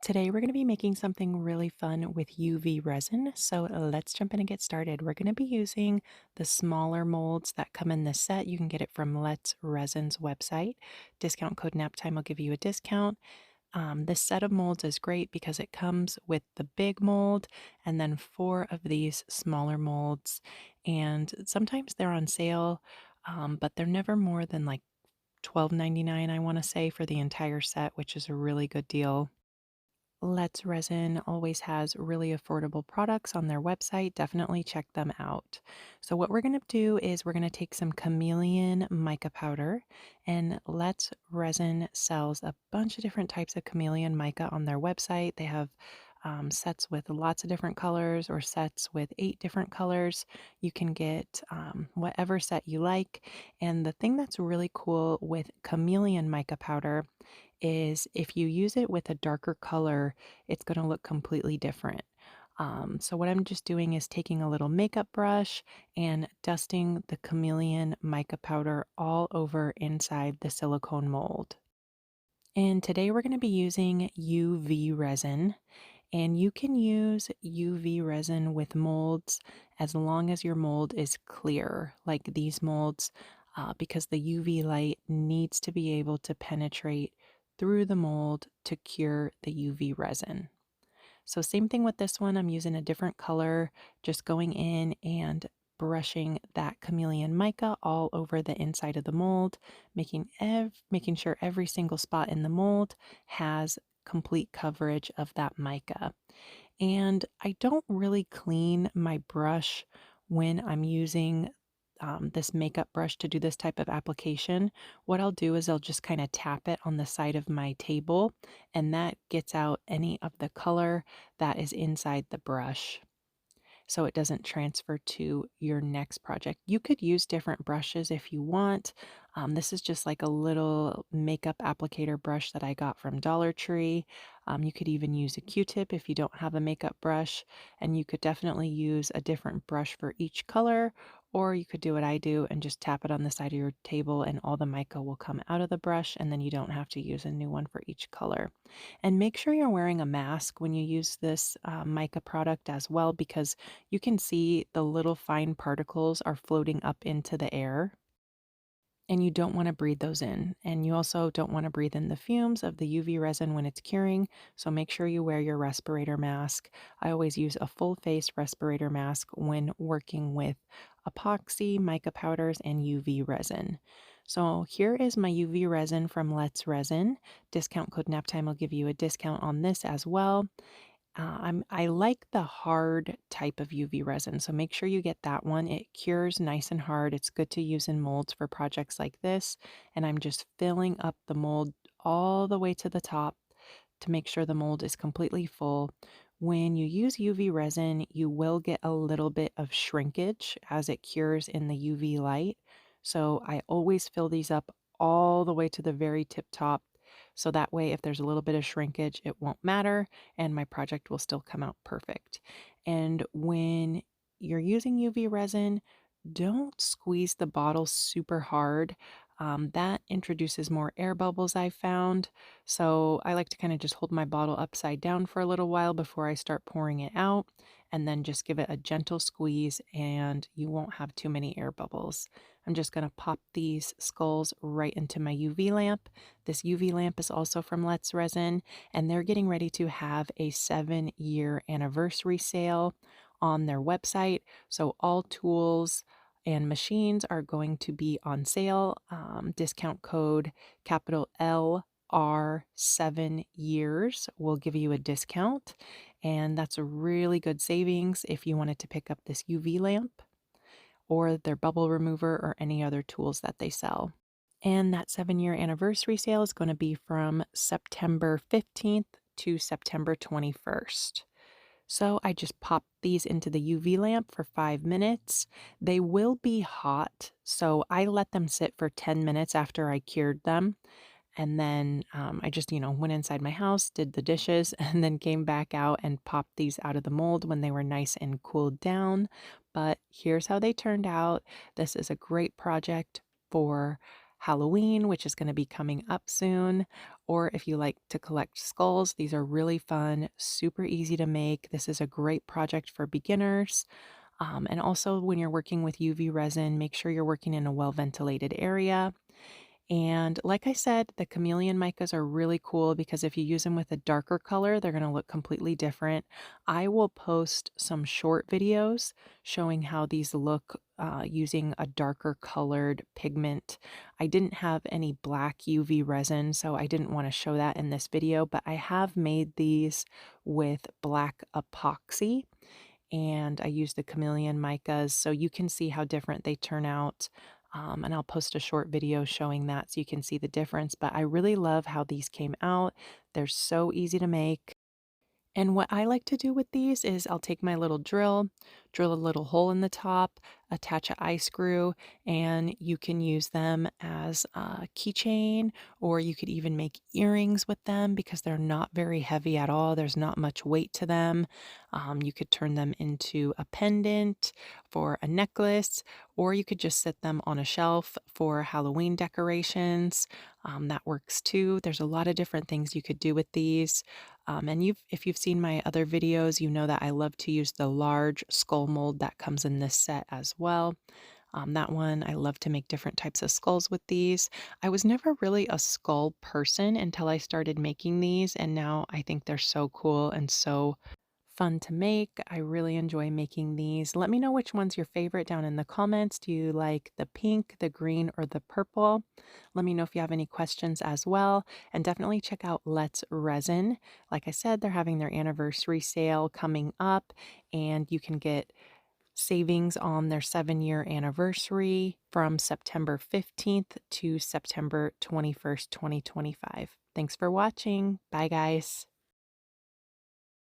Today, we're going to be making something really fun with UV resin. So let's jump in and get started. We're going to be using the smaller molds that come in this set. You can get it from Let's Resin's website. Discount code NAPTIME will give you a discount. This set of molds is great because it comes with the big mold and then four of these smaller molds. And sometimes they're on sale, but they're never more than like $12.99, I want to say, for the entire set, which is a really good deal. Let's Resin always has really affordable products on their website. Definitely check them out. So, what we're going to do is we're going to take some chameleon mica powder, and Let's Resin sells a bunch of different types of chameleon mica on their website. They have sets with lots of different colors or sets with 8 different colors. You can get whatever set you like. And the thing that's really cool with chameleon mica powder is if you use it with a darker color, it's going to look completely different. So what I'm just doing is taking a little makeup brush and dusting the chameleon mica powder all over inside the silicone mold. And today we're going to be using UV resin. And you can use UV resin with molds as long as your mold is clear, like these molds, because the UV light needs to be able to penetrate through the mold to cure the UV resin. So, same thing with this one. I'm using a different color, just going in and brushing that chameleon mica all over the inside of the mold, making sure every single spot in the mold has complete coverage of that mica. And I don't really clean my brush when I'm using this makeup brush to do this type of application. What I'll do is I'll just kind of tap it on the side of my table, and that gets out any of the color that is inside the brush so it doesn't transfer to your next project. You could use different brushes if you want. This is just like a little makeup applicator brush that I got from Dollar Tree. You could even use a Q-tip if you don't have a makeup brush, and you could definitely use a different brush for each color, or you could do what I do and just tap it on the side of your table and all the mica will come out of the brush, and then you don't have to use a new one for each color. And make sure you're wearing a mask when you use this mica product as well, because you can see the little fine particles are floating up into the air, and you don't want to breathe those in. And you also don't want to breathe in the fumes of the UV resin when it's curing. So make sure you wear your respirator mask. I always use a full face respirator mask when working with epoxy, mica powders, and UV resin. So here is my UV resin from Let's Resin. Discount code NAPTIME will give you a discount on this as well. I like the hard type of UV resin, so make sure you get that one. It cures nice and hard. It's good to use in molds for projects like this. And I'm just filling up the mold all the way to the top to make sure the mold is completely full. When you use UV resin, you will get a little bit of shrinkage as it cures in the UV light. So I always fill these up all the way to the very tip top. So that way, if there's a little bit of shrinkage, it won't matter and my project will still come out perfect. And when you're using UV resin, don't squeeze the bottle super hard. That introduces more air bubbles, I've found. So I like to kind of just hold my bottle upside down for a little while before I start pouring it out, and then just give it a gentle squeeze, and you won't have too many air bubbles. I'm just going to pop these skulls right into my UV lamp. This UV lamp is also from Let's Resin, and they're getting ready to have a 7-year anniversary sale on their website. So all tools and machines are going to be on sale. Discount code capital LR 7 years will give you a discount. And that's a really good savings if you wanted to pick up this UV lamp or their bubble remover or any other tools that they sell. And that 7-year anniversary sale is going to be from September 15th to September 21st. So I just pop these into the UV lamp for 5 minutes. They will be hot, so I let them sit for 10 minutes after I cured them. And then I just, went inside my house, did the dishes, and then came back out and popped these out of the mold when they were nice and cooled down. But here's how they turned out. This is a great project for Halloween, which is going to be coming up soon, or if you like to collect skulls, these are really fun, super easy to make. This is a great project for beginners. And also, when you're working with UV resin, make sure you're working in a well ventilated area. And like I said, the chameleon micas are really cool because if you use them with a darker color, they're going to look completely different. I will post some short videos showing how these look using a darker colored pigment. I didn't have any black UV resin, so I didn't want to show that in this video, but I have made these with black epoxy and I use the chameleon micas so you can see how different they turn out. And I'll post a short video showing that so you can see the difference. But I really love how these came out. They're so easy to make. And what I like to do with these is I'll take my little drill a little hole in the top, attach an eye screw, and you can use them as a keychain, or you could even make earrings with them because they're not very heavy at all. There's not much weight to them. You could turn them into a pendant for a necklace, or you could just set them on a shelf for Halloween decorations. That works too. There's a lot of different things you could do with these. And if you've seen my other videos, you know that I love to use the large skull mold that comes in this set as well. That one, I love to make different types of skulls with these. I was never really a skull person until I started making these, and now I think they're so cool and so fun to make. I really enjoy making these. Let me know which one's your favorite down in the comments. Do you like the pink, the green, or the purple? Let me know if you have any questions as well. And definitely check out Let's Resin. Like I said, they're having their anniversary sale coming up, and you can get savings on their 7-year anniversary from September 15th to September 21st, 2025. Thanks for watching. Bye, guys.